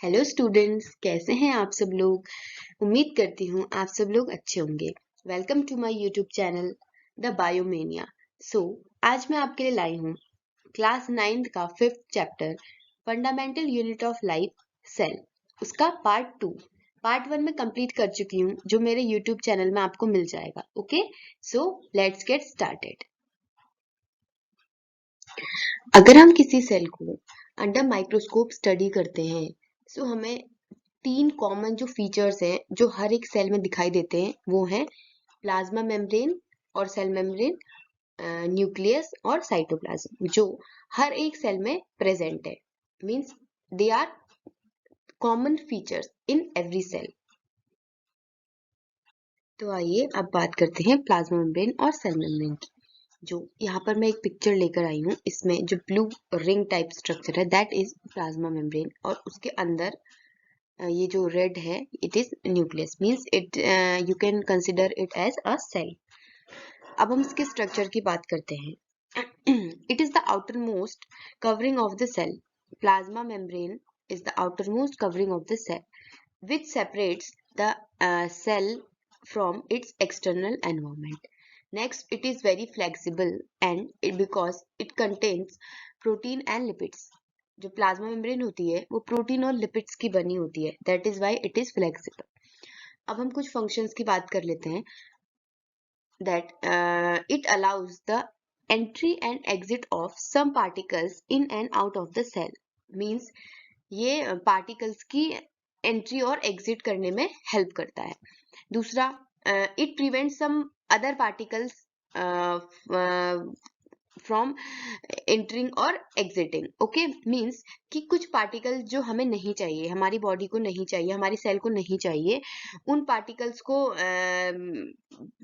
Hello students, कैसे हैं आप सब लोग। उम्मीद करती हूँ आप सब लोग अच्छे होंगे। Welcome to my YouTube channel the Biomania. आज मैं आपके लिए लाई हूँ क्लास 9th का 5th chapter fundamental unit of life cell, उसका पार्ट 2। पार्ट 1 में कंप्लीट कर चुकी हूँ, जो मेरे यूट्यूब चैनल में आपको मिल जाएगा। Okay, so let's get started. अगर हम किसी सेल को अंडर माइक्रोस्कोप स्टडी करते हैं, सो हमें 3 कॉमन जो फीचर्स हैं जो हर एक सेल में दिखाई देते हैं, वो हैं प्लाज्मा मेम्ब्रेन और सेल मेम्ब्रेन, न्यूक्लियस और साइटोप्लाज्म, जो हर एक सेल में प्रेजेंट है। Means they are common features in every cell. तो आइए अब बात करते हैं प्लाज्मा मेम्ब्रेन और सेल मेम्ब्रेन की। जो यहाँ पर मैं एक पिक्चर लेकर आई हूँ, इसमें जो ब्लू रिंग टाइप स्ट्रक्चर है दैट इज प्लाज्मा मेम्ब्रेन, और उसके अंदर ये जो रेड है it is nucleus. Means it you can consider it as a cell. अब हम इसके स्ट्रक्चर की बात करते हैं। It is the outermost covering of the cell. Plasma membrane is the outermost covering of the cell which separates the cell from its external environment. Next, it is very flexible because it contains protein and lipids. जो plasma membrane होती है वो protein और lipids की बनी होती है, that is why it is flexible. अब हम कुछ फंक्शंस की बात कर लेते हैं। That it allows the entry and exit of some particles in and out of the cell. Means ये पार्टिकल्स की एंट्री और एग्जिट करने में हेल्प करता है। दूसरा, it prevent some other particles from entering और एग्जिटिंग। ओके, मीन्स कि कुछ पार्टिकल जो हमें नहीं चाहिए, हमारी बॉडी को नहीं चाहिए, हमारी सेल को नहीं चाहिए, उन पार्टिकल्स को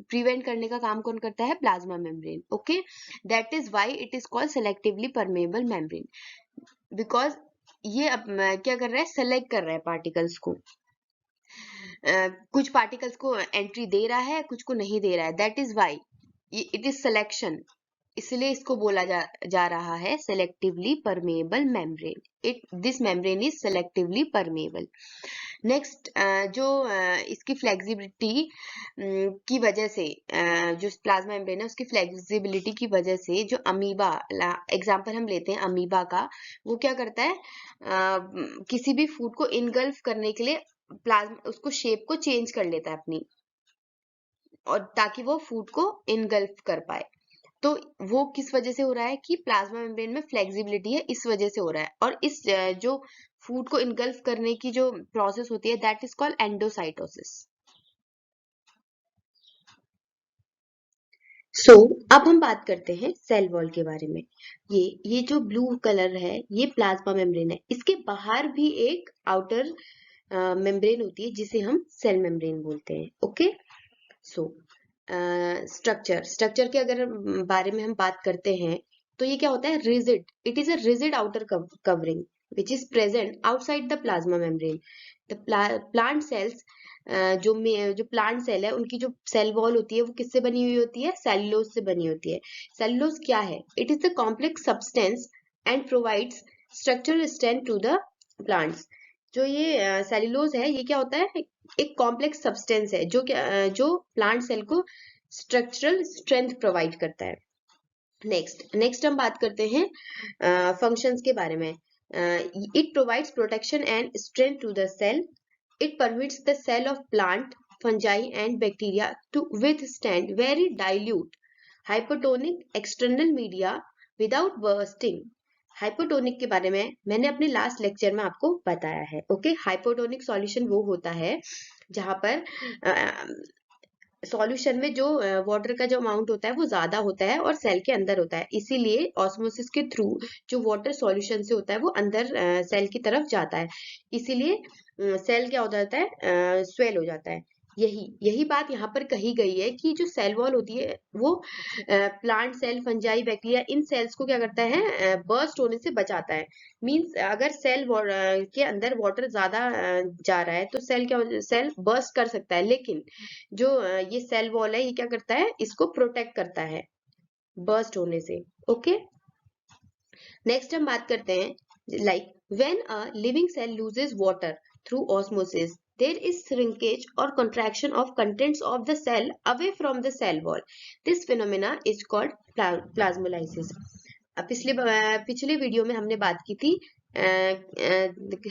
प्रिवेंट करने का काम कौन करता है? Plasma membrane. Okay, that is why it is called selectively permeable membrane, because ये अब क्या कर रहा है? सेलेक्ट कर रहा है पार्टिकल्स को। कुछ पार्टिकल्स को एंट्री दे रहा है, कुछ को नहीं दे रहा है, that is why it is selection. इसलिए इसको बोला जा रहा है selectively permeable membrane. This membrane is selectively permeable. Next, जो इसकी फ्लेक्सिबिलिटी की वजह से, जो प्लाज्मा मेम्ब्रेन है उसकी फ्लेक्सिबिलिटी की वजह से, जो अमीबा, एग्जांपल हम लेते हैं अमीबा का, वो क्या करता है? किसी भी फूड को इनगल्फ करने के लिए प्लाज्मा उसको शेप को चेंज कर लेता है अपनी, और ताकि वो फूड को इनगल्फ कर पाए। तो वो किस वजह से हो रहा है? कि प्लाज्मा मेम्ब्रेन में फ्लेक्सिबिलिटी है, इस वजह से हो रहा है। और इस जो फूड को इनगल्फ करने की जो प्रोसेस होती है दैट इज कॉल्ड एंडोसाइटोसिस। अब हम बात करते हैं सेल वॉल के बारे में। ये जो ब्लू कलर है ये प्लाज्मा मेम्ब्रेन है। इसके बाहर भी एक आउटर मेम्ब्रेन होती है जिसे हम सेल मेम्ब्रेन बोलते हैं। ओके, स्ट्रक्चर के अगर बारे में हम बात करते हैं तो ये क्या होता है? Rigid, it is a rigid outer covering which is present outside the plasma membrane. The plant cells, जो प्लांट सेल है उनकी जो सेल वॉल होती है वो किससे बनी हुई होती है? सेलुलोज से बनी होती है। सेलुलोज क्या है? It is the complex substance and provides structural strength to the plants. जो ये सेलुलोज है ये क्या होता है? एक कॉम्प्लेक्स सब्सटेंस है जो प्लांट सेल को स्ट्रक्चरल स्ट्रेंथ प्रोवाइड करता है। नेक्स्ट हम बात करते हैं फंक्शंस के बारे में। It provides protection and strength to the cell. It permits the cell of plant, fungi and bacteria to withstand very dilute hypotonic external media without bursting. Hypotonic के बारे में मैंने अपने लास्ट लेक्चर में आपको बताया है। ओके, हाइपोटोनिक सॉल्यूशन वो होता है जहां पर सॉल्यूशन में जो वाटर का जो अमाउंट होता है वो ज्यादा होता है और सेल के अंदर होता है, इसीलिए ऑस्मोसिस के थ्रू जो वाटर सॉल्यूशन से होता है वो अंदर सेल की तरफ जाता है, इसीलिए सेल क्या हो जाता है? स्वेल हो जाता है। यही बात यहाँ पर कही गई है कि जो सेल वॉल होती है वो प्लांट सेल, फंजाई, बैक्टीरिया, इन सेल्स को क्या करता है? बर्स्ट होने से बचाता है। मींस अगर सेल के अंदर वाटर ज्यादा जा रहा है तो सेल बर्स्ट कर सकता है, लेकिन जो ये सेल वॉल है ये क्या करता है? इसको प्रोटेक्ट करता है बर्स्ट होने से। ओके, नेक्स्ट हम बात करते हैं like When a living cell loses water through osmosis, there is shrinkage or contraction of contents of the cell away from the cell wall. This phenomena is called plasmolysis. अब पिछले video में हमने बात की थी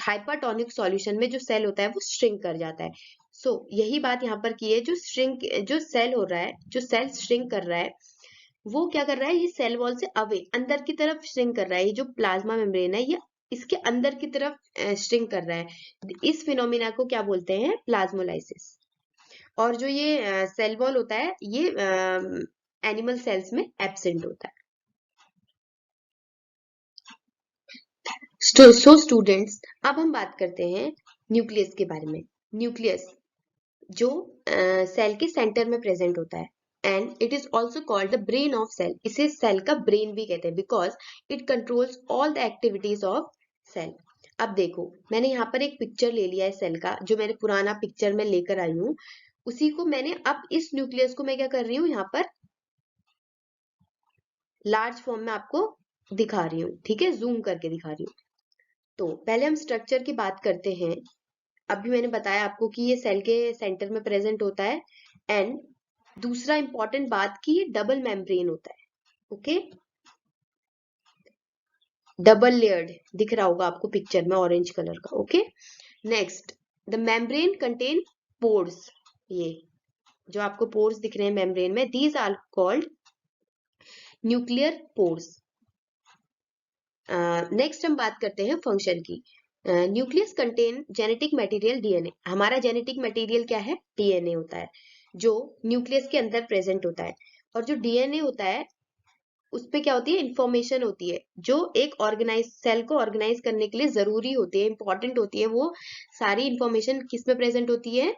हाइपरटोनिक सॉल्यूशन में जो cell होता है वो श्रिंक कर जाता है. सो यही बात यहाँ पर की है. जो सेल हो रहा है, जो सेल श्रिंक कर रहा है, वो क्या कर रहा है, ये सेल वॉल से अवे अंदर की तरफ श्रिंक कर रहा है. ये जो प्लाज्मा मेम्ब्रेन है ये इसके अंदर की तरफ श्रिंक कर रहा है. इस फिनोमिना को क्या बोलते हैं, प्लाज्मोलाइसिस. और जो ये सेल वॉल होता है ये एनिमल सेल्स में एब्सेंट होता है. सो स्टूडेंट्स, अब हम बात करते हैं न्यूक्लियस के बारे में. न्यूक्लियस जो सेल के सेंटर में प्रेजेंट होता है, and it is also called the brain of cell. इसे सेल का ब्रेन भी कहते हैं because it controls all the activities of cell. अब देखो, मैंने यहाँ पर एक पिक्चर ले लिया है सेल का, जो मैंने पुराना पिक्चर में लेकर आई हूँ. उसी को मैंने अब इस न्यूक्लियस को मैं क्या कर रही हूँ, यहाँ पर लार्ज फॉर्म में आपको दिखा रही हूँ. ठीक है, जूम करके दिखा रही हूँ. तो पहले हम स्ट्रक्चर की बात करते हैं. अभी मैंने बताया आपको कि ये सेल के सेंटर में प्रेजेंट होता है. एंड दूसरा इंपॉर्टेंट बात कि ये डबल मेम्ब्रेन होता है. ओके, डबल लेयर्ड दिख रहा होगा आपको पिक्चर में ऑरेंज कलर का. Okay, next, the membrane contain pores. ये जो आपको पोर्स दिख रहे हैं मेम्ब्रेन में, these are called nuclear pores. Next हम बात करते हैं फंक्शन की. Nucleus contain genetic material DNA. हमारा जेनेटिक मटेरियल क्या है, डीएनए होता है, जो न्यूक्लियस के अंदर प्रेजेंट होता है. और जो डीएनए होता है उस पे क्या होती है, इंफॉर्मेशन होती है जो एक ऑर्गेनाइज सेल को ऑर्गेनाइज करने के लिए जरूरी होती है, इंपॉर्टेंट होती है. वो सारी इंफॉर्मेशन किस में प्रेजेंट होती है,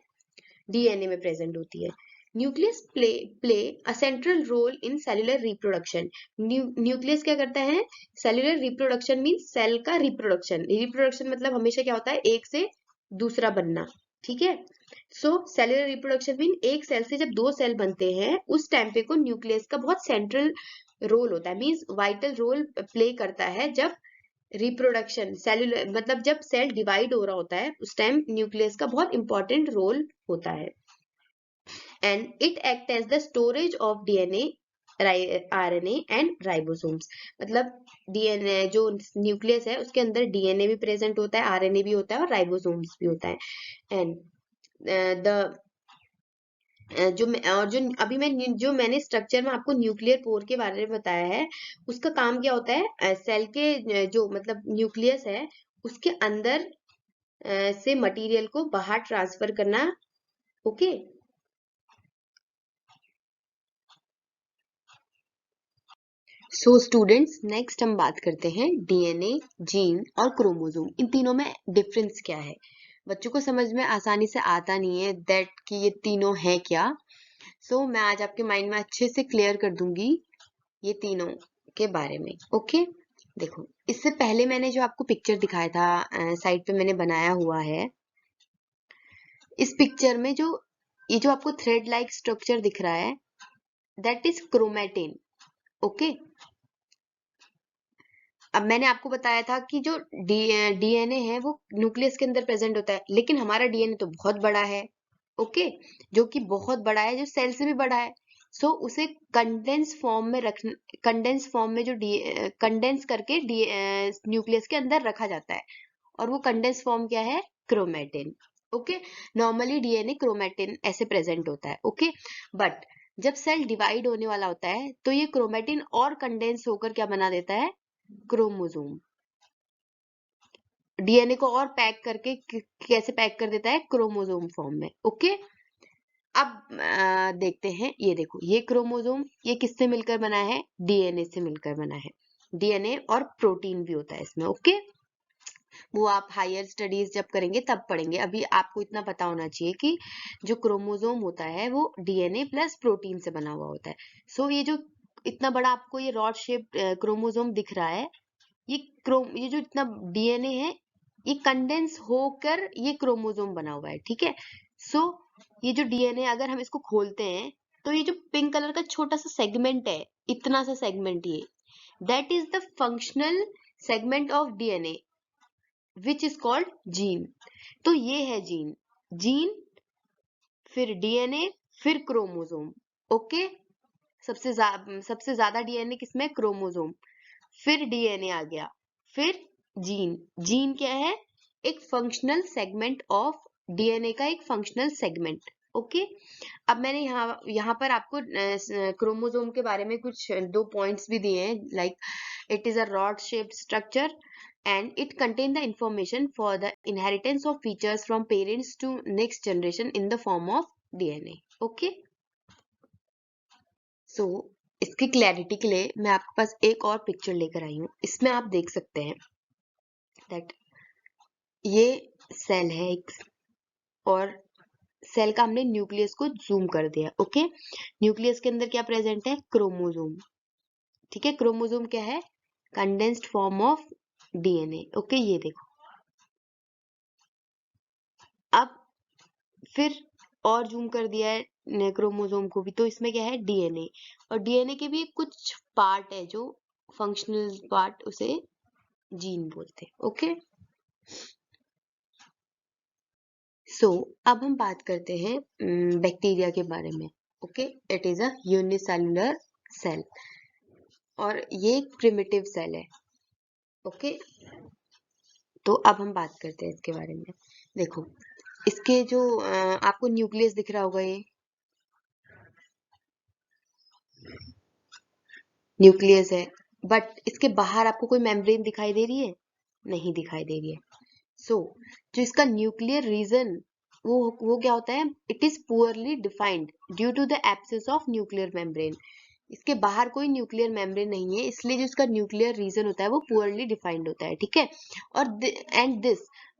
डीएनए में प्रेजेंट होती है. Nucleus play a central role in cellular reproduction. Nucleus क्या करता है, सेलुलर रिप्रोडक्शन मीन्स सेल का रिप्रोडक्शन. रिप्रोडक्शन मतलब हमेशा क्या होता है, एक से दूसरा बनना. ठीक है, सो सेलुलर रिप्रोडक्शन मीन एक सेल से जब दो सेल बनते हैं उस टाइम पे को न्यूक्लियस का बहुत सेंट्रल रोल होता है, मीन्स वाइटल रोल प्ले करता है. जब रिप्रोडक्शन सेलुलर मतलब जब सेल डिवाइड हो रहा होता है उस टाइम न्यूक्लियस का बहुत इंपॉर्टेंट रोल होता है. And it act as the storage of DNA, RNA and ribosomes. मतलब डीएनए जो न्यूक्लियस है उसके अंदर डीएनए भी प्रेजेंट होता है, आरएनए भी होता है और राइबोसोम्स भी होता है. एंड द और जो अभी जो मैंने स्ट्रक्चर में आपको न्यूक्लियर पोर के बारे में बताया है, उसका काम क्या होता है, सेल के जो मतलब न्यूक्लियस है उसके अंदर से मटेरियल को बाहर ट्रांसफर करना. ओके, सो स्टूडेंट्स, नेक्स्ट हम बात करते हैं डीएनए, जीन और क्रोमोसोम. इन तीनों में डिफरेंस क्या है. बच्चों को समझ में आसानी से आता नहीं है दैट कि ये तीनों है क्या. सो मैं आज आपके माइंड में अच्छे से क्लियर कर दूंगी ये तीनों के बारे में. ओके, देखो, इससे पहले मैंने जो आपको पिक्चर दिखाया था साइड पे मैंने बनाया हुआ है. इस पिक्चर में जो ये जो आपको थ्रेड लाइक स्ट्रक्चर दिख रहा है दैट इज क्रोमेटिन. ओके, अब मैंने आपको बताया था कि जो डीएनए है वो न्यूक्लियस के अंदर प्रेजेंट होता है, लेकिन हमारा डीएनए तो बहुत बड़ा है. ओके, जो कि बहुत बड़ा है, जो सेल से भी बड़ा है. सो उसे कंडेंस फॉर्म में कंडेंस फॉर्म में जो कंडेंस करके न्यूक्लियस के अंदर रखा जाता है, और वो कंडेंस फॉर्म क्या है, chromatin. Okay, normally DNA chromatin ऐसे प्रेजेंट होता है. ओके, बट जब सेल डिवाइड होने वाला होता है तो ये क्रोमेटिन और कंडेंस होकर क्या बना देता है, क्रोमोसोम. डीएनए को और पैक करके कैसे पैक कर देता है, क्रोमोसोम फॉर्म में. ओके, अब देखते हैं. ये देखो, ये क्रोमोसोम ये किससे मिलकर बना है, डीएनए से मिलकर बना है. डीएनए और प्रोटीन भी होता है इसमें. ओके, वो आप हायर स्टडीज जब करेंगे तब पढ़ेंगे. अभी आपको इतना पता होना चाहिए कि जो क्रोमोसोम होता है वो डीएनए प्लस प्रोटीन से बना हुआ होता है. सो ये जो इतना बड़ा आपको ये रॉड शेप क्रोमोसोम दिख रहा है, ये जो इतना डीएनए है ये कंडेंस होकर ये क्रोमोसोम बना हुआ है. ठीक है, सो ये जो डीएनए अगर हम इसको खोलते हैं तो ये जो पिंक कलर का छोटा सा सेगमेंट है, इतना सा सेगमेंट, ये that is the functional segment of DNA. Which is called gene. तो ये है जीन, जीन फिर डीएनए फिर क्रोमोसोम। ओके, सबसे ज्यादा डीएनए किसमें? क्रोमोसोम, फिर डीएनए आ गया, फिर जीन। जीन क्या है? एक फंक्शनल सेगमेंट ऑफ डीएनए का एक फंक्शनल सेगमेंट। ओके, अब मैंने यहाँ पर आपको क्रोमोसोम के बारे में कुछ 2 पॉइंट्स भी दिए हैं, like it is a rod shaped structure and it contain the information for the inheritance of features from parents to next generation in the form of DNA. Okay, so इसकी clarity के लिए मैं आपके पास एक और पिक्चर लेकर आई हूँ। इसमें आप देख सकते हैं दैट ये सेल है एक, और सेल का हमने न्यूक्लियस को जूम कर दिया। ओके, न्यूक्लियस के अंदर क्या प्रेजेंट है? क्रोमोसोम। ठीक है, क्रोमोसोम क्या है? Condensed form of DNA. Okay, ये देखो, अब फिर और जूम कर दिया है क्रोमोसोम को भी, तो इसमें क्या है? डीएनए। और डीएनए के भी कुछ पार्ट है जो फंक्शनल पार्ट, उसे जीन बोलते हैं। ओके, सो अब हम बात करते हैं बैक्टीरिया के बारे में। Okay, it is a unicellular cell और ये एक प्रिमिटिव सेल है। ओके, तो अब हम बात करते हैं इसके बारे में। देखो, इसके जो आपको न्यूक्लियस दिख रहा होगा, ये न्यूक्लियस है, बट इसके बाहर आपको कोई मेम्ब्रेन दिखाई दे रही है? नहीं दिखाई दे रही है। सो जो इसका न्यूक्लियर रीजन, वो क्या होता है? It is poorly defined due to the absence of nuclear membrane. इसके बाहर कोई न्यूक्लियर मेम्ब्रेन नहीं है, इसलिए जो इसका न्यूक्लियर रीजन होता है वो पुअरली डिफाइंड होता है। ठीक है, और and this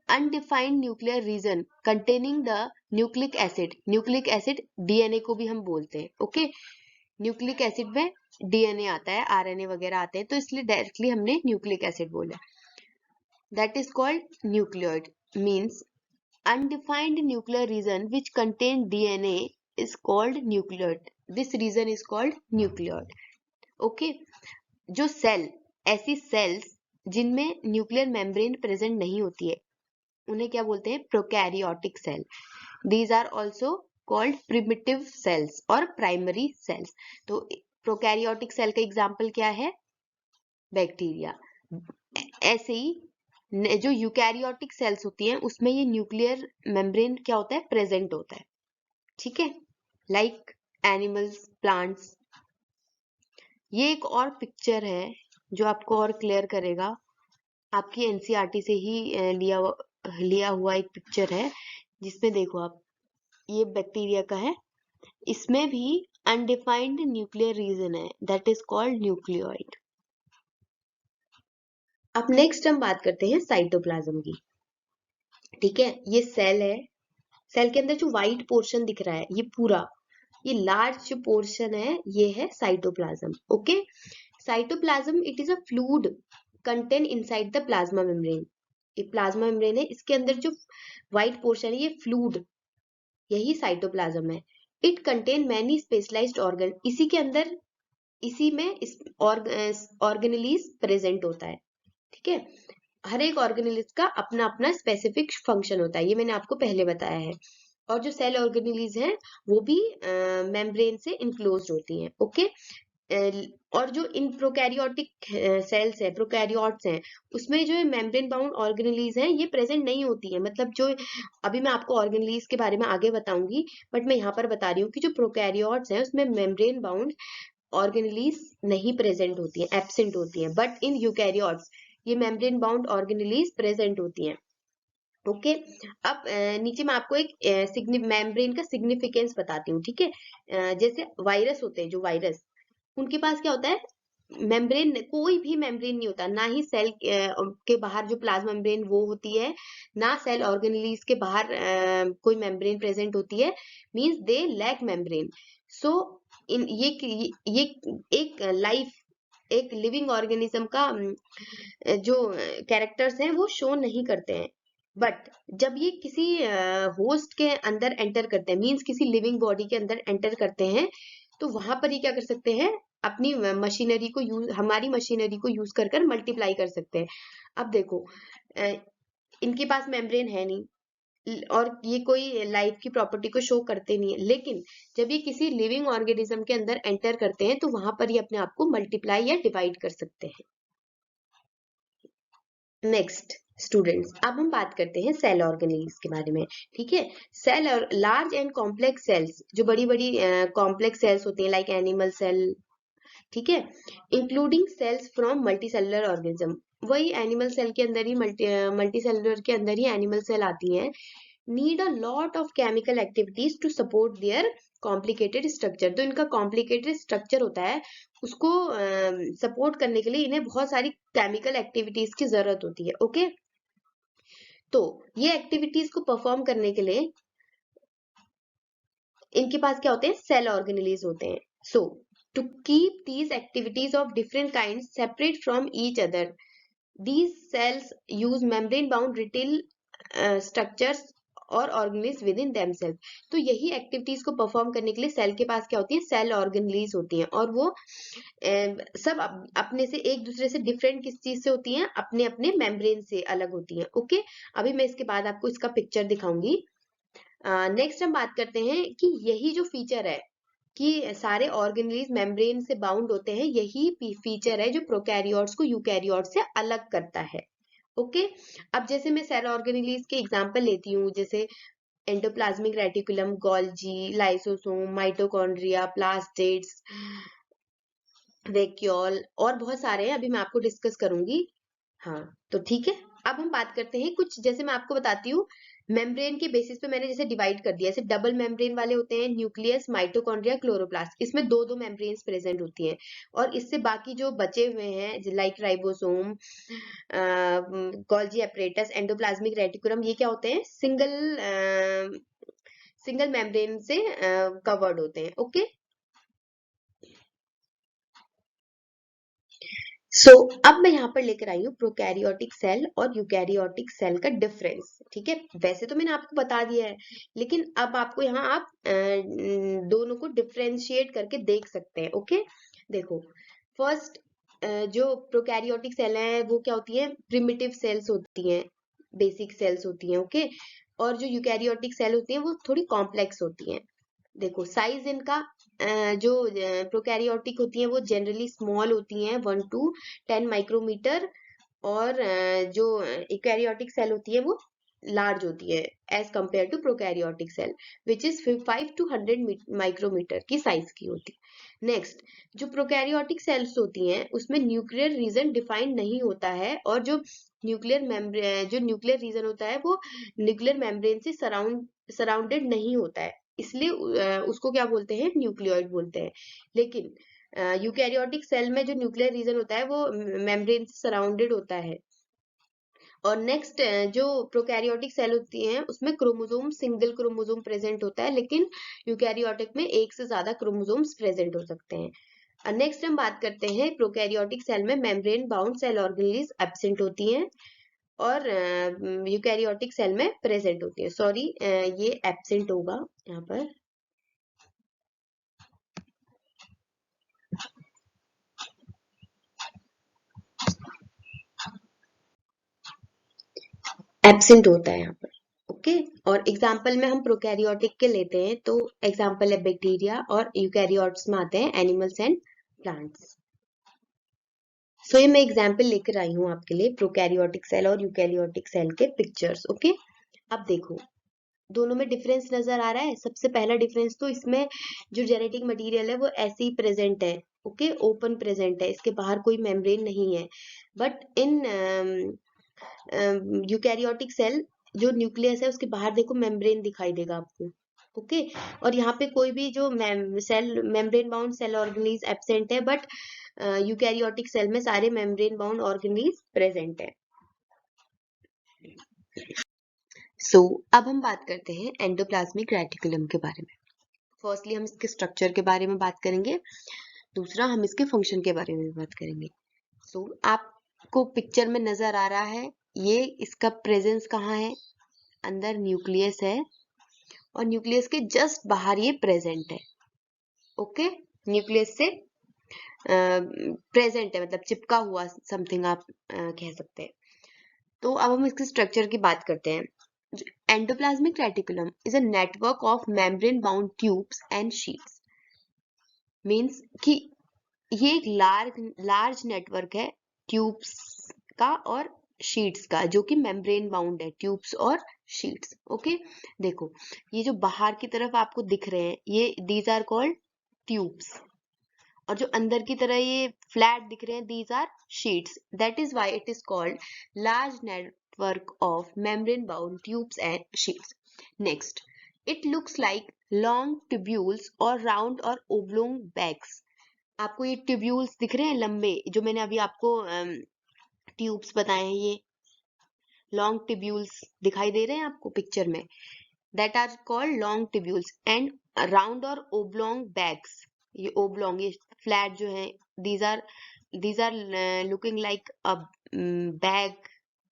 undefined nuclear region containing the nucleic acid, nucleic acid DNA को भी हम बोलते हैं। ओके, न्यूक्लिक एसिड में डीएनए आता है, आरएनए वगैरह आते हैं, तो इसलिए डायरेक्टली हमने न्यूक्लिक एसिड बोला। That is called nucleoid, means undefined nuclear region which contain DNA is called nucleoid. This region is called nucleoid. Okay, जो सेल, ऐसी सेल्स जिनमें न्यूक्लियर मेम्ब्रेन प्रेजेंट नहीं होती है, उन्हें क्या बोलते हैं? Prokaryotic cell. These are also called primitive cells और प्राइमरी सेल्स। तो प्रोकैरियोटिक सेल का एग्जाम्पल क्या है? बैक्टीरिया। ऐसे ही जो यूकैरियोटिक सेल्स होती हैं उसमें ये न्यूक्लियर मेम्ब्रेन क्या होता है? प्रेजेंट होता है। ठीक है, लाइक एनिमल्स, प्लांट्स। ये एक और पिक्चर है जो आपको और क्लियर करेगा, आपकी एनसीईआरटी से ही लिया हुआ एक पिक्चर है, जिसमें देखो आप, ये बैक्टीरिया का है, इसमें भी अनडिफाइंड न्यूक्लियर रीजन है, दैट इज कॉल्ड न्यूक्लियोइड। अब नेक्स्ट हम बात करते हैं साइटोप्लाज्म की। ठीक है, ये सेल है, सेल के अंदर जो व्हाइट पोर्शन दिख रहा है, ये पूरा, ये लार्ज जो पोर्शन है, ये है cytoplasm. Okay, cytoplasm it is a fluid contain inside the plasma membrane. ये प्लाज्मा मेम्ब्रेन है, इसके अंदर जो व्हाइट पोर्शन है ये फ्लूइड, यही साइटोप्लाज्म है। It contain many specialized organ, इसी के अंदर, इसी में इस ऑर्गेनेलीज प्रेजेंट होता है। ठीक है, हर एक ऑर्गेनेलिज का अपना अपना स्पेसिफिक फंक्शन होता है, ये मैंने आपको पहले बताया है। और जो सेल ऑर्गेनेलिज हैं वो भी मेम्ब्रेन से इनक्लोज्ड होती हैं। ओके, और जो इन प्रोकैरियोटिक सेल्स है, प्रोकैरियोट्स हैं, उसमें जो मेम्ब्रेन बाउंड ऑर्गेनेलिज हैं ये प्रेजेंट नहीं होती है। मतलब जो अभी मैं आपको ऑर्गेनेलिज के बारे में आगे बताऊंगी, बट मैं यहाँ पर बता रही हूँ कि जो प्रोकैरियोट्स हैं उसमें मेम्ब्रेन बाउंड ऑर्गेनेलिज नहीं प्रेजेंट होती है, एब्सेंट होती है। बट इन यूकैरियोट्स ये मेम्ब्रेन बाउंड ऑर्गेनेलिज प्रेजेंट होती हैं। ओके, अब नीचे मैं आपको एक मेम्ब्रेन का सिग्निफिकेंस बताती हूँ। ठीक है, जैसे वायरस होते हैं, जो वायरस, उनके पास क्या होता है? मेम्ब्रेन, कोई भी मेम्ब्रेन नहीं होता, ना ही सेल के बाहर जो प्लाज्मा मेम्ब्रेन वो होती है, ना सेल ऑर्गेनेलिज के बाहर कोई मेम्ब्रेन प्रेजेंट होती है, मींस दे लैक मेम्ब्रेन। सो इन ये एक लाइफ, एक लिविंग ऑर्गेनिज्म का जो कैरेक्टर्स हैं वो शो नहीं करते हैं। बट जब ये किसी होस्ट के अंदर एंटर करते हैं, मींस किसी लिविंग बॉडी के अंदर एंटर करते हैं, तो वहां पर ये क्या कर सकते हैं? अपनी मशीनरी को यूज, हमारी मशीनरी को यूज कर कर मल्टीप्लाई कर सकते हैं। अब देखो, इनके पास मेम्ब्रेन है नहीं और ये कोई लाइफ की प्रॉपर्टी को शो करते नहीं है, लेकिन जब ये किसी लिविंग ऑर्गेनिज्म के अंदर एंटर करते हैं तो वहां पर ये अपने आप को मल्टीप्लाई या डिवाइड कर सकते हैं। नेक्स्ट स्टूडेंट्स, अब हम बात करते हैं सेल ऑर्गेनेल्स के बारे में। ठीक है, सेल और लार्ज एंड कॉम्प्लेक्स सेल्स, जो बड़ी बड़ी कॉम्प्लेक्स सेल्स होती हैं लाइक एनिमल सेल, ठीक है, including cells from multicellular organism, वही एनिमल सेल के अंदर ही मल्टीसेलुलर के अंदर ही एनिमल सेल आती हैं, need a lot of chemical activities to support their complicated structure. तो इनका कॉम्प्लिकेटेड स्ट्रक्चर होता है, उसको सपोर्ट करने के लिए इन्हें बहुत सारी केमिकल एक्टिविटीज की जरूरत होती है। ओके, तो ये एक्टिविटीज को परफॉर्म करने के लिए इनके पास क्या होते हैं, सेल ऑर्गेनेल्स होते हैं। So to keep these activities of different kinds separate from each other, these cells use membrane bound retail structures और ऑर्गेनेल्स विद इन themselves। तो यही एक्टिविटीज को परफॉर्म करने के लिए सेल के पास क्या होती है, सेल ऑर्गेनेल्स होती हैं, और वो सब अपने से एक दूसरे से डिफरेंट किस चीज से होती हैं, अपने अपने मेम्ब्रेन से अलग होती हैं। ओके, अभी मैं इसके बाद आपको इसका पिक्चर दिखाऊंगी। नेक्स्ट हम बात करते हैं कि यही जो फीचर है कि सारे ऑर्गेनेल्स मेम्ब्रेन से बाउंड होते हैं, यही फीचर है जो प्रोकैरियोट्स को यूकैरियोट से अलग करता है। ओके, अब जैसे मैं सेल ऑर्गेनेल्स के एग्जांपल लेती हूँ, जैसे endoplasmic reticulum, Golgi, lysosome, mitochondria, plastids, vacuole और बहुत सारे हैं, अभी मैं आपको डिस्कस करूंगी। हाँ, तो ठीक है, अब हम बात करते हैं कुछ, जैसे मैं आपको बताती हूँ मेम्ब्रेन के बेसिस पे मैंने जैसे डिवाइड कर दिया, जैसे डबल मेम्ब्रेन वाले होते हैं न्यूक्लियस, माइटोकॉन्ड्रिया, क्लोरोप्लास्ट, इसमें दो दो मेम्ब्रेन्स प्रेजेंट होती हैं, और इससे बाकी जो बचे हुए हैं like ribosome, Golgi apparatus, endoplasmic reticulum, ये क्या होते हैं, सिंगल मेम्ब्रेन से कवर्ड होते हैं। ओके, अब मैं यहाँ पर लेकर आई हूँ प्रोकैरियोटिक सेल और यूकैरियोटिक सेल का डिफरेंस। ठीक है, वैसे तो मैंने आपको बता दिया है, लेकिन अब आपको यहाँ आप दोनों को डिफरेंशिएट करके देख सकते हैं। ओके, देखो, फर्स्ट जो प्रोकैरियोटिक सेल है वो क्या होती है, प्रिमिटिव सेल्स होती हैं, बेसिक सेल्स होती हैं। ओके, और जो यूकैरियोटिक सेल होती हैं वो थोड़ी कॉम्प्लेक्स होती हैं। देखो, साइज इनका जो प्रोकैरियोटिक होती हैं वो जनरली स्मॉल होती हैं, 1 to 10 माइक्रोमीटर, और जो यूकैरियोटिक सेल होती है वो लार्ज होती है as compare to prokaryotic cell, which is 5 to 100 micrometer की साइज की होती है। नेक्स्ट, जो प्रोकैरियोटिक सेल्स होती हैं उसमें न्यूक्लियर रीजन डिफाइंड नहीं होता है, और जो न्यूक्लियर रीजन होता है वो न्यूक्लियर मेम्ब्रेन से सराउंडेड नहीं होता है, इसलिए उसको क्या बोलते हैं, न्यूक्लियोइड बोलते हैं। लेकिन यूकैरियोटिक सेल में जो न्यूक्लियर रीजन होता है वो मेम्ब्रेन से सराउंडेड होता है। और नेक्स्ट, जो प्रोकैरियोटिक सेल होती हैं उसमें क्रोमोसोम, सिंगल क्रोमोसोम प्रेजेंट होता है, लेकिन यूकैरियोटिक में एक से ज्यादा क्रोमोसोम्स प्रेजेंट हो सकते हैं। नेक्स्ट हम बात करते हैं प्रोकैरियोटिक सेल में membrane bound cell organelles absent होती हैं, और यूकैरियोटिक सेल में प्रेजेंट होती है। सॉरी, ये एब्सेंट होगा यहाँ पर, एब्सेंट होता है यहाँ पर। ओके, और एग्जाम्पल में हम प्रोकैरियोटिक के लेते हैं, तो एग्जाम्पल है बैक्टीरिया, और यूकैरियोट्स में आते हैं एनिमल्स एंड प्लांट्स। सो ये मैं एग्जाम्पल लेकर आई हूँ आपके लिए प्रोकैरियोटिक सेल और यूकैरियोटिक सेल के पिक्चर्स। ओके, अब देखो, दोनों में डिफरेंस नजर आ रहा है। सबसे पहला डिफरेंस तो इसमें जो जेनेटिक मटेरियल है वो ऐसे ही प्रेजेंट है। ओके, ओपन प्रेजेंट है, इसके बाहर कोई मेम्ब्रेन नहीं है। बट इन यूकैरियोटिक सेल, जो न्यूक्लियस है उसके बाहर देखो मेम्ब्रेन दिखाई देगा आपको। ओके, और यहाँ पे कोई भी जो cell membrane bound cell organelles absent है, बट यूकैरियोटिक सेल में सारे मेम्ब्रेन बाउंड ऑर्गेनेल्स प्रेजेंट है। अब हम बात करते हैं एंडोप्लाज्मिक रेटिकुलम के बारे में। फर्स्टली हम इसके स्ट्रक्चर के बारे में बात करेंगे, दूसरा हम इसके फंक्शन के बारे में भी बात करेंगे। आपको पिक्चर में नजर आ रहा है, ये इसका प्रेजेंस कहाँ है, अंदर न्यूक्लियस है, और न्यूक्लियस के जस्ट बाहर ये प्रेजेंट है। ओके, न्यूक्लियस से प्रेजेंट है, मतलब चिपका हुआ समथिंग आप कह सकते हैं। तो अब हम इसके स्ट्रक्चर की बात करते हैं। Endoplasmic reticulum is a network of membrane bound tubes and sheets. Means कि ये एक लार्ज नेटवर्क है ट्यूब्स का और शीट्स का, जो कि मेम्ब्रेन बाउंड है, ट्यूब्स और शीट्स। ओके, देखो ये जो बाहर की तरफ आपको दिख रहे हैं ये दीज आर कॉल्ड ट्यूब्स, और जो अंदर की तरह ये फ्लैट दिख रहे हैं these are sheets. That is why it is called large network of membrane bound tubes and sheets. Next, it looks like long tubules और राउंड और ओब्लोंग बैग्स। आपको ये ट्यूब्यूल्स दिख रहे हैं लंबे, जो मैंने अभी आपको ट्यूब्स बताए हैं, ये लॉन्ग ट्यूब्यूल्स दिखाई दे रहे हैं आपको पिक्चर में, that are called long tubules. And round और ओब्लोंग बैग्स, ये ओब्लोंग, ये फ्लैट जो है, these are looking like a bag,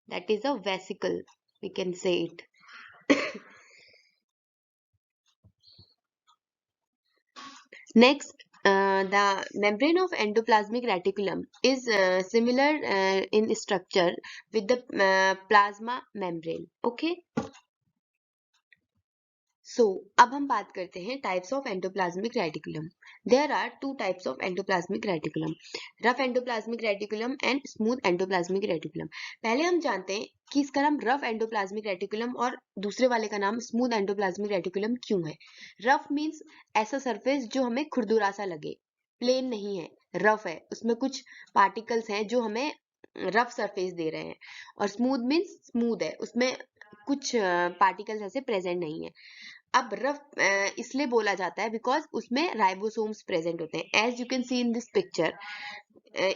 that is a vesicle, we can say it. Next, the membrane of endoplasmic reticulum is similar in structure with the plasma membrane. Okay. So, अब हम बात करते हैं types of endoplasmic reticulum. There are two types of endoplasmic reticulum, rough endoplasmic reticulum and smooth endoplasmic reticulum. पहले हम जानते हैं कि इसका नाम रफ एंडोप्लाज्मिक रेटिकुलम और दूसरे वाले का नाम स्मूथ एंडोप्लाज्मिक रेटिकुलम क्यों है। रफ मीन्स ऐसा सरफेस जो हमें खुरदुरा सा लगे, प्लेन नहीं है, रफ है, उसमें कुछ पार्टिकल्स हैं जो हमें रफ सरफेस दे रहे हैं। और स्मूथ मीन्स स्मूथ है, उसमें कुछ पार्टिकल्स ऐसे प्रेजेंट नहीं है। अब रफ इसलिए बोला जाता है बिकॉज उसमें राइबोसोम्स प्रेजेंट होते हैं। As you can see in this picture,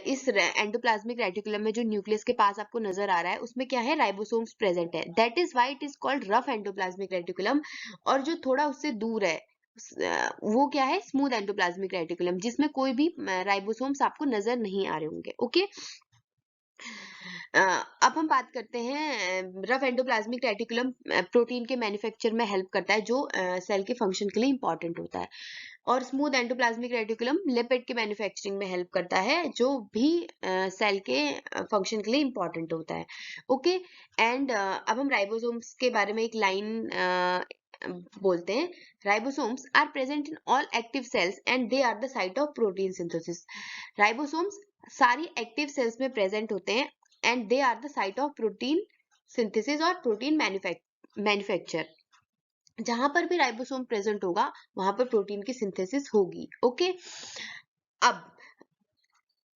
इस एंडोप्लाज्मिक रेटिकुलम में जो न्यूक्लियस के पास आपको नजर आ रहा है उसमें क्या है, राइबोसोम्स प्रेजेंट है। That is why it is called rough endoplasmic reticulum. और जो थोड़ा उससे दूर है वो क्या है, स्मूथ एंडोप्लाज्मिक रेटिकुलम, जिसमें कोई भी राइबोसोम्स आपको नजर नहीं आ रहे होंगे। ओके, अब हम बात करते हैं रफ एंडोप्लाज्मिक रेटिकुलम प्रोटीन के मैन्युफैक्चर में हेल्प करता है, जो सेल के फंक्शन के लिए इंपॉर्टेंट होता है। और स्मूथ एंडोप्लाज्मिक रेटिकुलम लिपिड के मैन्युफैक्चरिंग में हेल्प करता है, जो भी सेल के फंक्शन के लिए इंपॉर्टेंट होता है। ओके, एंड अब हम राइबोसोम्स के बारे में एक लाइन बोलते हैं। Ribosomes are present in all active cells and they are the site of protein synthesis. Ribosomes सारी एक्टिव सेल्स में प्रेजेंट होते हैं and they are the site of protein synthesis और प्रोटीन मैन्युफैक्चर। जहां पर भी राइबोसोम प्रेजेंट होगा वहां पर प्रोटीन की सिंथेसिस होगी। ओके, अब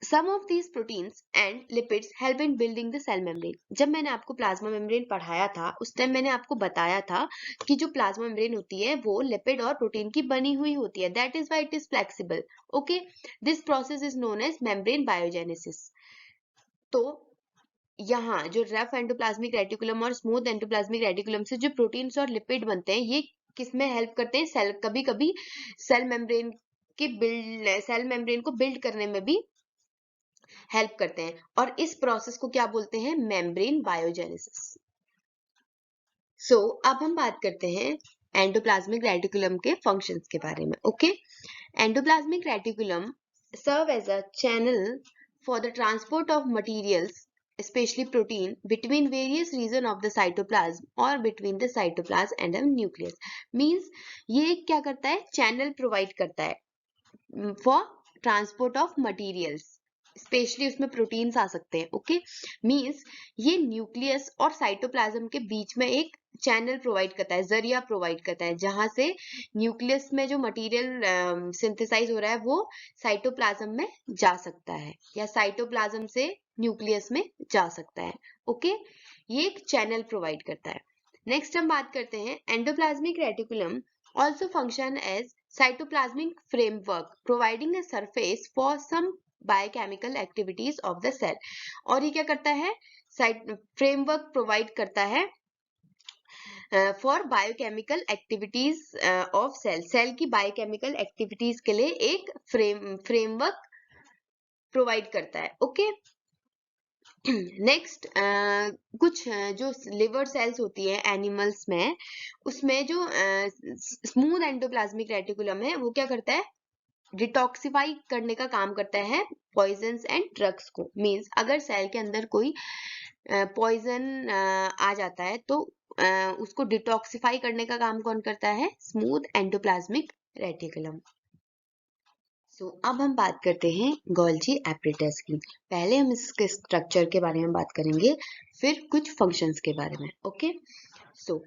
some of these proteins and lipids help in building the cell membrane. जब मैंने आपको प्लाज्मा मेम्ब्रेन पढ़ाया था उस टाइम मैंने आपको बताया था कि जो प्लाज्मा मेम्ब्रेन होती है वो लिपिड और प्रोटीन की बनी हुई होती है। That is why it is flexible. Okay, this process is known as membrane biogenesis. तो यहाँ जो रफ एंडोप्लाज्मिक रेटिकुलम और स्मूथ एंडोप्लाज्मिक रेटिकुलम से जो प्रोटीन्स और लिपिड बनते हैं, ये किसमें हेल्प करते हैं, सेल, कभी कभी सेल मेम्ब्रेन को बिल्ड करने में भी हेल्प करते हैं। और इस प्रोसेस को क्या बोलते हैं, मेम्ब्रेन बायोजेनेसिस। सो अब हम बात करते हैं एंडोप्लाज्मिक रेटिकुलम के फंक्शंस के बारे में। Okay, endoplasmic reticulum serve as a channel for the transport of materials, especially protein, between various regions of the cytoplasm or between the cytoplasm and a nucleus. Means ये क्या करता है, channel provide करता है for transport of materials, specially उसमें proteins आ सकते हैं। Okay, means ये न्यूक्लियस और साइटोप्लाज्म के बीच में एक चैनल प्रोवाइड करता है, जरिया प्रोवाइड करता है, जहां से न्यूक्लियस में जो मटेरियल सिंथेसाइज हो रहा है वो साइटोप्लाज्म में जा सकता है या साइटोप्लाज्म से न्यूक्लियस में जा सकता है। ओके, ये एक चैनल प्रोवाइड करता है। नेक्स्ट हम बात करते हैं endoplasmic reticulum also function as cytoplasmic framework providing a surface for some biochemical activities of the cell. और ये क्या करता है, फ्रेमवर्क प्रोवाइड करता है for biochemical activities of cell. Cell की बायोकेमिकल एक्टिविटीज के लिए एक फ्रेमवर्क प्रोवाइड करता है। ओके, नेक्स्ट कुछ जो लिवर सेल्स होती है एनिमल्स में, उसमें जो स्मूथ एंडोप्लाज्मिक रेटिकुलम है वो क्या करता है, डिटॉक्सिफाई करने का काम करता है पॉइजन्स एंड ड्रग्स को। मींस अगर सेल के अंदर कोई पॉइजन आ जाता है तो उसको डिटॉक्सिफाई करने का काम कौन करता है? Smooth endoplasmic reticulum. अब हम बात करते हैं गोल्जी एपरेटस की। पहले हम इसके स्ट्रक्चर के बारे में बात करेंगे, फिर कुछ फंक्शंस के बारे में। Okay, so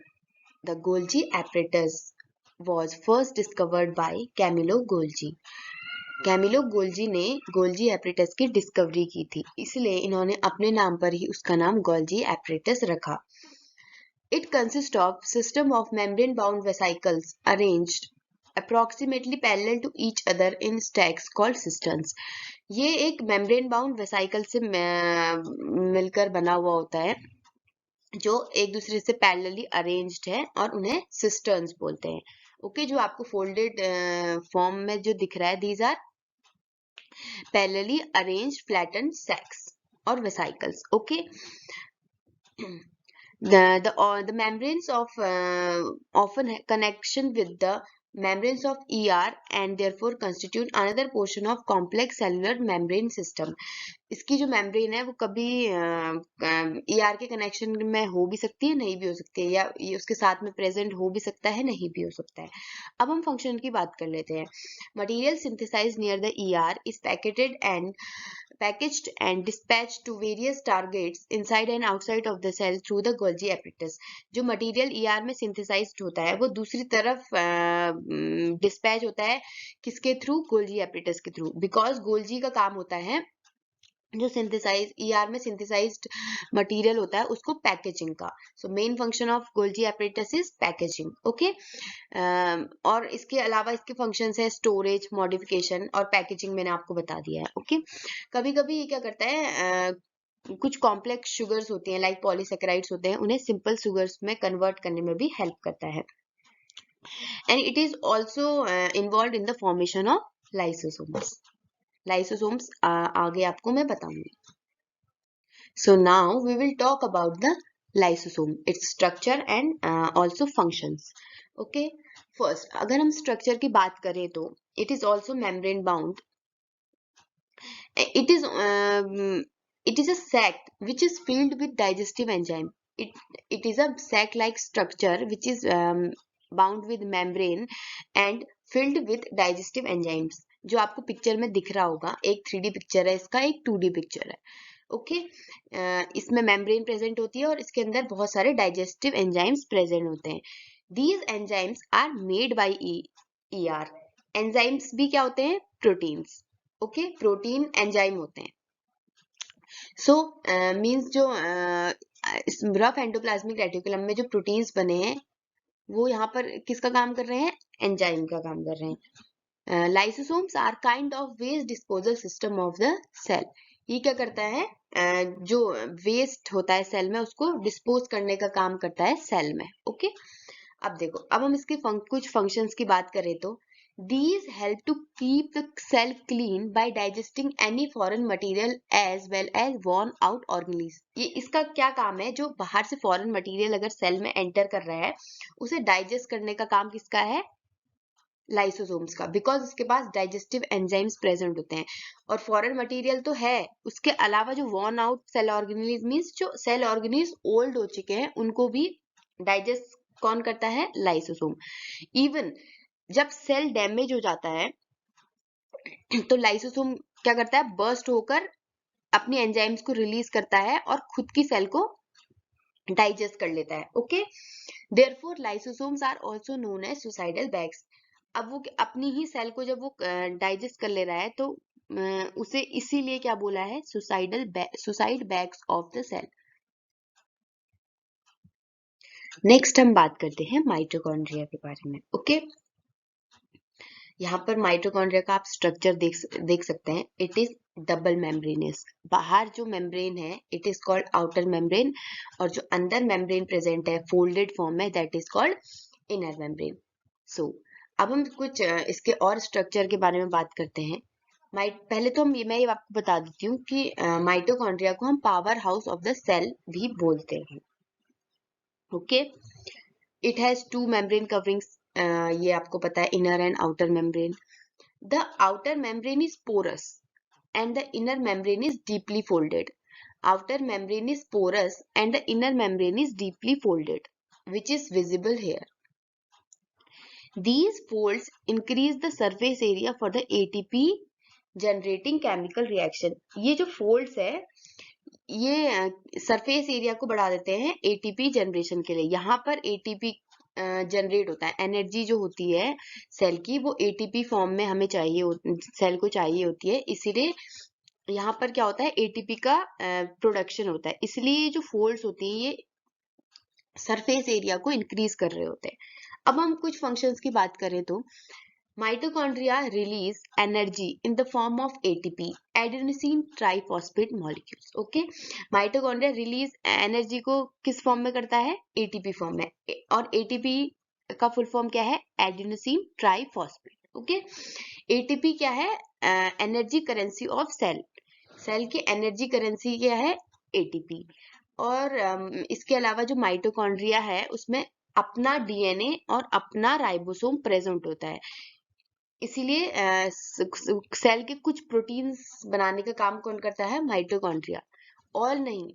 the Golgi apparatus was first discovered by Camillo Golgi. Camillo Golgi ने गोल्जी एपरेटस की डिस्कवरी की थी, इसलिए इन्होंने अपने नाम पर ही उसका नाम गोल्जी एपरेटस रखा। It consists of system of membrane-bound vesicles arranged approximately parallel to each other in stacks called cisterns। ये एक membrane bound vesicle से मिलकर बना हुआ होता है जो एक दूसरे से पैरेलली अरेंज्ड है और उन्हें सिस्टर्न्स बोलते हैं। ओके, जो आपको फोल्डेड फॉर्म में जो दिख रहा है, these are parallelly arranged flattened sacs और vesicles. Okay, the membranes of often connection with the membranes of ER and therefore constitute another portion of complex cellular membrane system। इसकी जो मेम्ब्रेन है वो कभी ER के कनेक्शन में हो भी सकती है, नहीं भी हो सकती है, या ये उसके साथ में प्रेजेंट हो भी सकता है, नहीं भी हो सकता है। अब हम फंक्शन की बात कर लेते हैं। Material synthesized near the ER is packaged and dispatched to various targets inside and outside of the cell through the Golgi apparatus। जो मटेरियल ER में सिंथेसाइज्ड होता है वो दूसरी तरफ डिस्पैच होता है, किसके थ्रू? गोल्जी एपरेटस के थ्रू। बिकॉज गोल्जी का काम होता है जो सिंथेसाइज ER में सिंथेसाइज्ड मटेरियल होता है उसको पैकेजिंग का। So main function of Golgi apparatus is packaging. Okay, और इसके अलावा इसके फंक्शंस है स्टोरेज, मॉडिफिकेशन और पैकेजिंग, मैंने आपको बता दिया है। ओके, कभी कभी ये क्या करता है, कुछ कॉम्प्लेक्स शुगर्स होती हैं लाइक पॉलीसेकेराइड्स होते हैं, उन्हें सिंपल शुगर्स में कन्वर्ट करने में भी हेल्प करता है। And it is also involve in the formation of lysosomes. Lysosomes आगे आपको मैं बताऊंगी। So now we will talk about the lysosome, its structure and also functions. Okay, first अगर हम structure की बात करें तो it is also membrane bound. It is a sac which is filled with digestive enzyme. It is a sac like structure which is bound with membrane and filled with digestive enzymes। जो आपको picture में दिख रहा होगा, एक 3D picture है इसका, एक 2D पिक्चर है। ओके, इसमें मेम्ब्रेन प्रेजेंट होती है और इसके अंदर बहुत सारे डाइजेस्टिव एंजाइम्स प्रेजेंट होते हैं। These enzymes are made by ER। Enzymes भी क्या होते हैं? प्रोटीन्स। ओके, प्रोटीन एंजाइम होते हैं। सो मींस जो रफ एंडोप्लाज्मिक रेटिकुलम में जो प्रोटीन्स बने हैं वो यहाँ पर किसका काम कर रहे हैं? एंजाइम का काम कर रहे हैं। Lysosomes are kind of waste disposal system of the cell. ये क्या करता है? जो वेस्ट होता है सेल में उसको डिस्पोज करने का काम करता है सेल में। ओके, अब देखो, अब हम इसके कुछ फंक्शंस की बात करें तो these help to keep the cell clean by digesting any foreign material as well as worn out organelles। ये इसका क्या काम है? जो बाहर से फॉरेन मटेरियल अगर सेल में एंटर कर रहा है उसे डाइजेस्ट करने का काम किसका है? लाइसोसोम्स का, बिकॉज उसके पास डाइजेस्टिव एंजाइम्स प्रेजेंट होते हैं। और फॉरेन मटेरियल तो है, उसके अलावा जो worn out cell organelles means जो सेल ऑर्गेनिल्स ओल्ड हो चुके हैं उनको भी डाइजेस्ट कौन करता है? लाइसोसोम। इवन जब सेल डैमेज हो जाता है तो लाइसोसोम क्या करता है? बर्स्ट होकर अपनी एंजाइम्स को रिलीज करता है और खुद की सेल को डाइजेस्ट कर लेता है। Okay, therefore lysosomes are also known as suicidal bags. अब वो अपनी ही सेल को जब वो डाइजेस्ट कर ले रहा है तो उसे इसीलिए क्या बोला है? Suicide bags of the cell. Next हम बात करते हैं माइटोकॉन्ड्रिया के बारे में। ओके, यहाँ पर माइटोकॉन्ड्रिया का आप स्ट्रक्चर देख सकते हैं। It is double membranes. बाहर जो मेम्ब्रेन है it is called outer membrane, और जो अंदर मेम्ब्रेन प्रेजेंट है फोल्डेड फॉर्म में that is called inner membrane. So अब हम कुछ इसके और स्ट्रक्चर के बारे में बात करते हैं। पहले तो मैं ये आपको बता देती हूँ कि माइटोकॉन्ड्रिया को हम power house of the cell भी बोलते हैं। Okay, it has 2 membrane coverings. ये आपको पता है, inner and outer membrane. The outer membrane is porous and the inner membrane is deeply folded. outer membrane is porous and the inner membrane is deeply folded, which is visible here. These folds increase the surface area for the ATP generating chemical reaction. ये जो folds है ये surface area को बढ़ा देते हैं ATP generation के लिए. यहाँ पर एटीपी जनरेट होता है. एनर्जी जो होती है सेल की वो एटीपी फॉर्म में हमें चाहिए, सेल को चाहिए होती है. इसीलिए यहाँ पर क्या होता है, एटीपी का प्रोडक्शन होता है. इसलिए जो फोल्ड्स होती हैं ये सरफेस एरिया को इंक्रीज कर रहे होते हैं. अब हम कुछ फंक्शंस की बात करें तो mitochondria release energy in the form of ATP, adenosine triphosphate molecules. Okay, mitochondria release energy को किस फॉर्म में करता है, ATP फॉर्म में. और ATP का फुल फॉर्म क्या है, एडिनोसिन ट्राइफॉस्फेट. ओके, ATP क्या है, energy currency of cell. Cell की एनर्जी करेंसी क्या है, ATP. और इसके अलावा जो माइटोकॉन्ड्रिया है उसमें अपना डीएनए और अपना राइबोसोम प्रेजेंट होता है. इसीलिए सेल के कुछ प्रोटीन्स बनाने का काम कौन करता है, माइटोकॉन्ड्रिया. ऑल नहीं,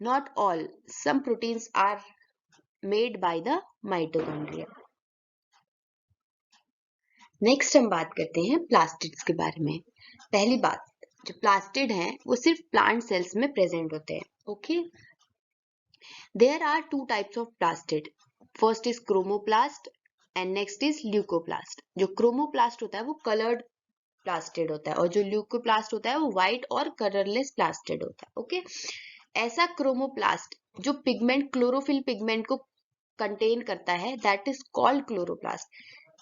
not all, some proteins are made by the mitochondria. Next हम बात करते हैं प्लास्टिड्स के बारे में. पहली बात, जो प्लास्टिड हैं वो सिर्फ प्लांट सेल्स में प्रेजेंट होते हैं. Okay, there are two types of plastid. First is chromoplast and next is leucoplast. जो क्रोमोप्लास्ट होता है वो कलर्ड प्लास्टिड होता है और जो ल्यूकोप्लास्ट होता है वो व्हाइट और कलरलेस प्लास्टिड होता है. ओके, ऐसा क्रोमोप्लास्ट जो पिगमेंट, क्लोरोफिल पिगमेंट को कंटेन करता है, दैट इज कॉल्ड क्लोरोप्लास्ट.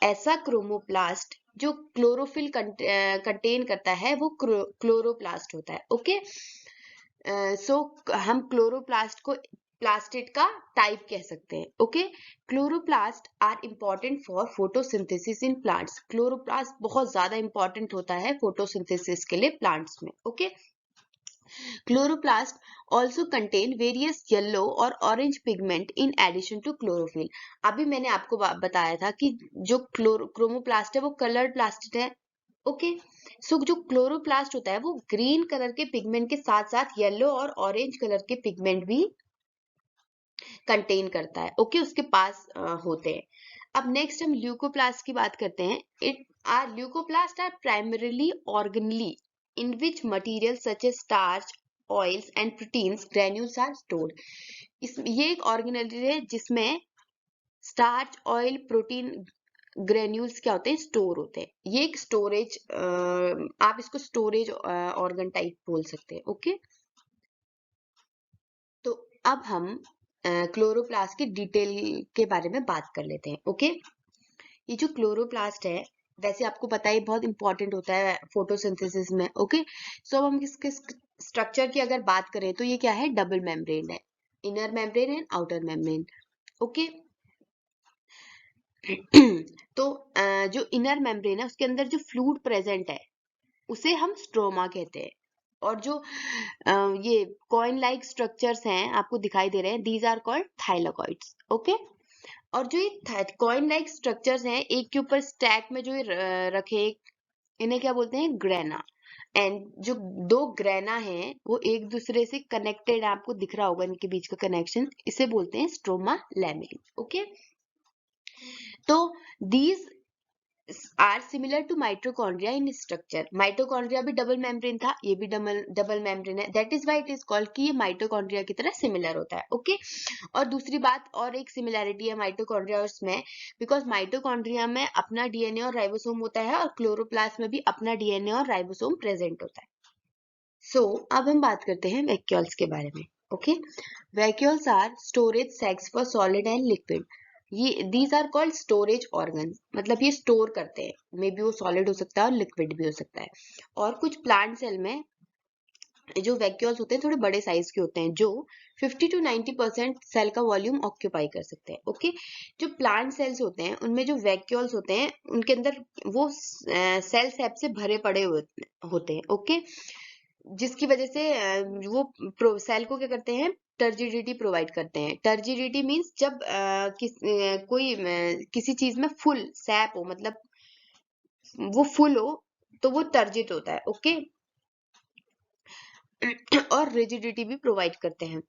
ऐसा क्रोमोप्लास्ट जो क्लोरोफिल कंटेन करता है वो क्लोरोप्लास्ट होता है. ओके, सो हम क्लोरोप्लास्ट को प्लास्टिड का टाइप कह सकते हैं. Okay, chloroplast are important for photosynthesis in plants. Chloroplast बहुत ज्यादा इंपॉर्टेंट होता है फोटोसिंथेसिस के लिए प्लांट्स में. Okay, chloroplast also contain various yellow और orange pigment in addition to chlorophyll. अभी मैंने आपको बताया था कि जो क्रोमोप्लास्ट है वो कलर्ड प्लास्टिड है. ओके, सो जो क्लोरोप्लास्ट होता है वो ग्रीन कलर के पिगमेंट के साथ साथ येलो और ऑरेंज कलर के पिगमेंट भी कंटेन करता है. ओके, उसके पास होते हैं. अब नेक्स्ट हम ल्यूकोप्लास्ट की बात करते हैं. Leucoplast are primarily organelle in which materials such as starch, oils and proteins granules are stored. ये एक ऑर्गेनेल है जिसमें स्टार्च, ऑयल, प्रोटीन ग्रेन्यूल्स क्या होते हैं, स्टोर होते हैं. ये एक स्टोरेज, आप इसको स्टोरेज ऑर्गन टाइप बोल सकते हैं. ओके, तो अब हम क्लोरोप्लास्ट की डिटेल के बारे में बात कर लेते हैं. ओके, ये जो क्लोरोप्लास्ट है वैसे आपको पता है बहुत इंपॉर्टेंट होता है फोटोसिंथेसिस में. ओके, सो अब हम इसके स्ट्रक्चर की अगर बात करें तो ये क्या है, डबल मेम्ब्रेन है, inner membrane and outer membrane. Okay, तो जो इनर मेम्ब्रेन है उसके अंदर जो फ्लूइड प्रेजेंट है उसे हम स्ट्रोमा कहते हैं. और जो ये कॉइन लाइक स्ट्रक्चर्स हैं आपको दिखाई दे रहे हैं, these are called thylakoids. Okay, और जो ये कॉइन लाइक स्ट्रक्चर्स हैं एक के ऊपर स्टैक में जो रखे, इन्हें क्या बोलते हैं, ग्रेना. एंड जो दो ग्रेना हैं वो एक दूसरे से कनेक्टेड है, आपको दिख रहा होगा इनके बीच का कनेक्शन, इसे बोलते हैं स्ट्रोमा लैमेली. ओके, तो these are similar to mitochondria in structure. Mitochondria भी डबल मेम्ब्रेन था, ये भी डबल मेम्ब्रेन है. That is why it is called कि ये माइटोकॉन्ड्रिया की तरह सिमिलर होता है. ओके, और दूसरी बात और एक सिमिलैरिटी है माइटोकॉन्ड्रिया और इसमें, बिकॉज माइटोकॉन्ड्रिया में अपना डीएनए और राइबोसोम होता है और क्लोरोप्लास्ट में भी अपना डीएनए और राइबोसोम प्रेजेंट होता है. सो अब हम बात करते हैं वैक्यूल्स के बारे में. Okay, vacuoles are storage sacs for solid and liquid. ये these are called storage organ, मतलब ये स्टोर करते हैं, मे बी वो सॉलिड हो सकता है और लिक्विड भी हो सकता है. और कुछ प्लांट सेल में जो वैक्यूल्स होते हैं थोड़े बड़े साइज के होते हैं जो 50 to 90% सेल का वॉल्यूम ऑक्यूपाई कर सकते हैं. ओके, जो प्लांट सेल्स होते हैं उनमें जो वैक्यूल्स होते हैं उनके अंदर वो सेल सैप से भरे पड़े होते हैं. ओके, जिसकी वजह से वो सेल को क्या करते हैं, टर्जिडिटी प्रोवाइड करते हैं. टर्जिडिटी मींस जब किसी चीज में फुल सैप हो, मतलब वो फुल हो तो वो टर्जिट होता है. ओके, और रिजिडिटी भी प्रोवाइड करते हैं।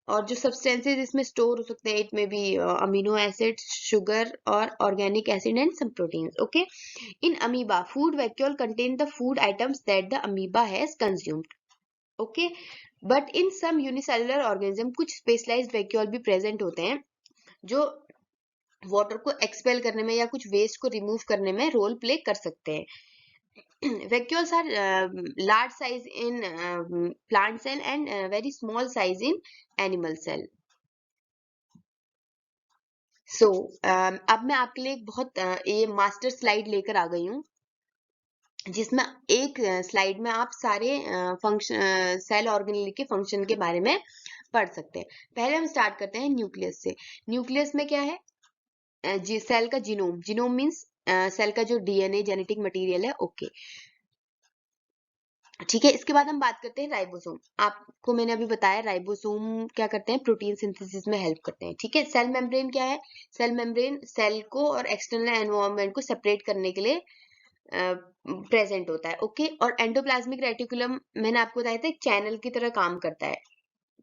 और जो सब्सटेंसेस इसमें स्टोर हो सकते हैं, it may be amino acid, sugar और organic acid and some proteins. Okay, in amoeba food vacuole contain the food items that the amoeba has consumed. Okay, but in some unicellular organism कुछ specialized vacuole भी present होते हैं जो water को expel करने में या कुछ वेस्ट को रिमूव करने में रोल प्ले कर सकते हैं। vacuoles are large size in plant cell and very small size in animal cell. So अब मैं आपके लिए एक बहुत ये मास्टर स्लाइड लेकर आ गई हूँ जिसमें एक स्लाइड में आप सारे फंक्शन सेल ऑर्गेनेल के फंक्शन के बारे में पढ़ सकते हैं। पहले हम स्टार्ट करते हैं न्यूक्लियस से। न्यूक्लियस में क्या है? सेल का जीनोम। जीनोम मीन्स सेल का जो डीएनए जेनेटिक मटेरियल है। ओके, ठीक है। इसके बाद हम बात करते हैं राइबोसोम। आपको मैंने अभी बताया राइबोसोम क्या करते हैं? प्रोटीन सिंथेसिस में हेल्प करते हैं। ठीक है। सेल मेम्ब्रेन क्या है? सेल मेम्ब्रेन सेल को और एक्सटर्नल एनवायरनमेंट को सेपरेट करने के लिए प्रेजेंट होता है। ओके, और एंडोप्लाज्मिक रेटिकुलम मैंने आपको बताया था एक चैनल की तरह काम करता है।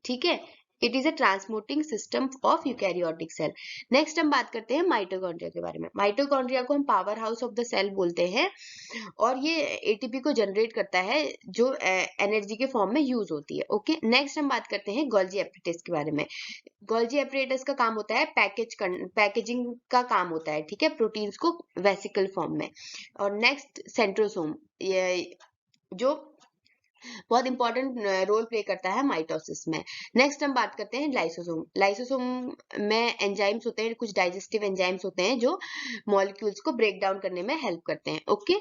ठीक है, it is a transporting system of eukaryotic cell. Next हम बात करते हैं माइटोकॉन्ड्रिया के बारे में। माइटोकॉन्ड्रिया को हम power house of the cell बोलते हैं और ये एटीपी को जनरेट करता है जो एनर्जी के फॉर्म में यूज होती है। ओके, नेक्स्ट हम बात करते हैं गोल्जी एपरेटस के बारे में। गोल्जी एपरेटस का काम होता है पैकेजिंग का काम होता है। ठीक है, प्रोटीन्स को वेसिकल फॉर्म में। और नेक्स्ट सेंट्रोसोम, ये जो बहुत इंपॉर्टेंट रोल प्ले करता है माइटोसिस में। नेक्स्ट हम बात करते हैं लाइसोसोम। लाइसोसोम में एंजाइम्स होते हैं, कुछ डाइजेस्टिव एंजाइम्स होते हैं जो मॉलिक्यूल्स को ब्रेक डाउन करने में हेल्प करते हैं। ओके,